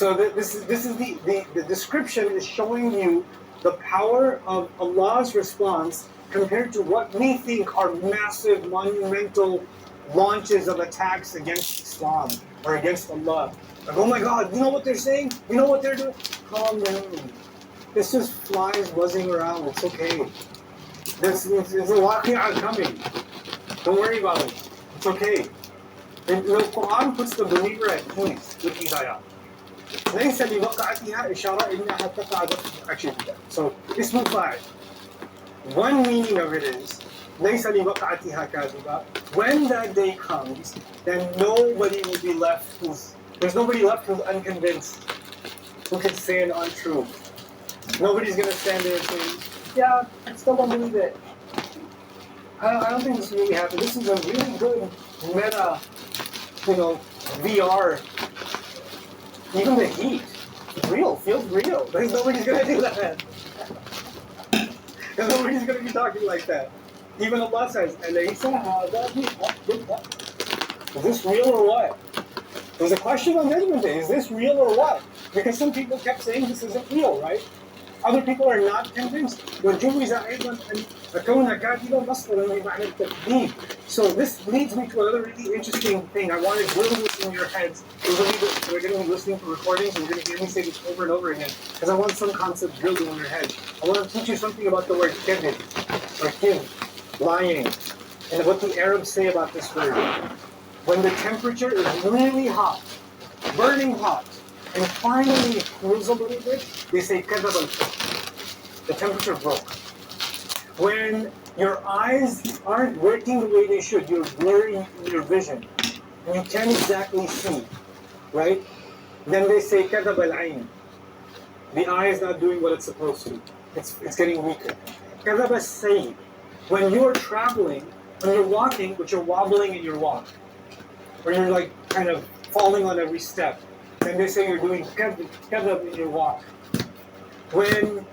So the description is showing you the power of Allah's response compared to what we think are massive, monumental launches of attacks against Islam or against Allah. Like, oh my God, you know what they're saying? You know what they're doing? Calm down. It's just flies buzzing around. It's okay. There's a waqi'ah coming. Don't worry about it. It's okay. And the Quran puts the believer at peace with hidayah. ليس لوقعتها إشارة إنها تقع. Actually, so اسم فاعل. One meaning of it is ليس لوقعتها كاذبة. When that day comes, then nobody will be left there's nobody left who's unconvinced, who can say an untruth. Nobody's gonna stand there and say, "Yeah, I still don't believe it. I don't think this really happened. This is a really good meta, VR." Even the heat, it's real, feels real. There's nobody's gonna do that. Because nobody's gonna be talking like that. Even Allah says, "Alaysa hadha bihaqqin?" Is this real or what? There's a question on Judgment Day. Is this real or what? Because some people kept saying this isn't real, right? Other people are not convinced. وَجُوِّزَ أَيْضًا أَنْ أَكُونَ كَاذِبًا مَصْدَرًا لِمَعْنَى التَّكْذِيبِ. So this leads me to another really interesting thing. I want to drill this in your heads. We're going to be listening to recordings and you're going to hear me say this over and over again because I want some concept drilled in your head. I want to teach you something about the word kadhib, or kid, lying, and what the Arabs say about this word. When the temperature is really hot, burning hot, and finally it cools a little bit, they say kadhab al-kufr. The temperature broke. When your eyes aren't working the way they should, you're blurring your vision, and you can't exactly see, right? Then they say kadhab al-ayn. The eye is not doing what it's supposed to. It's getting weaker. Kadhab al-sayyid. When you're traveling, when you're walking, but you're wobbling in your walk, or you're like kind of falling on every step, and they say you're doing kadhab in your walk. When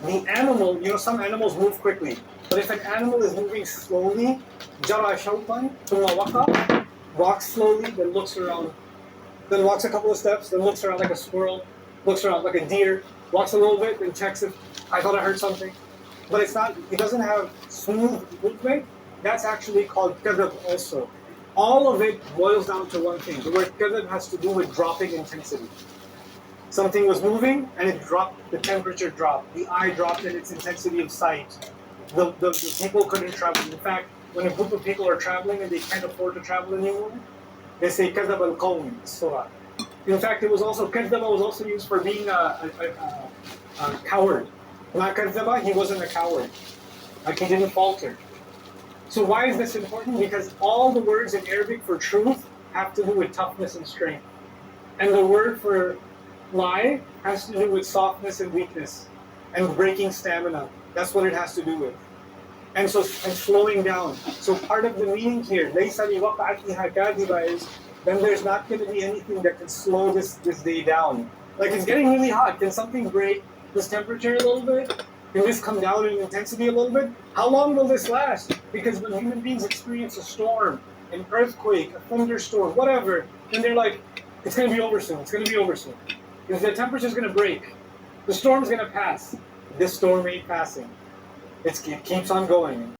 the animal, some animals move quickly, but if an animal is moving slowly, jara shawtan, thumma waqa, walks slowly, then looks around, then walks a couple of steps, then looks around like a squirrel, looks around like a deer, walks a little bit, then checks if I thought I heard something. But it doesn't have smooth movement. That's actually called kadhab also. All of it boils down to one thing. The word kadhab has to do with dropping intensity. Something was moving and it dropped, the temperature dropped, the eye dropped in its intensity of sight. The people couldn't travel. In fact, when a group of people are traveling and they can't afford to travel anymore, they say kadhab al-qawm, surah. In fact, kadhaba was also used for being a coward. Not kadhaba, he wasn't a coward. Like he didn't falter. So why is this important? Because all the words in Arabic for truth have to do with toughness and strength. And the word for lie has to do with softness and weakness and breaking stamina. That's what it has to do with. And slowing down. So part of the meaning here, لَيْسَ لِوَقْعَتِهَا كَاذِبًا, is then there's not going to be anything that can slow this day down. Like it's getting really hot. Can something break this temperature a little bit? Can this come down in intensity a little bit? How long will this last? Because when human beings experience a storm, an earthquake, a thunderstorm, whatever, then they're like, it's going to be over soon. It's going to be over soon. Because the temperature's going to break. The storm's going to pass. This storm ain't passing. It keeps on going.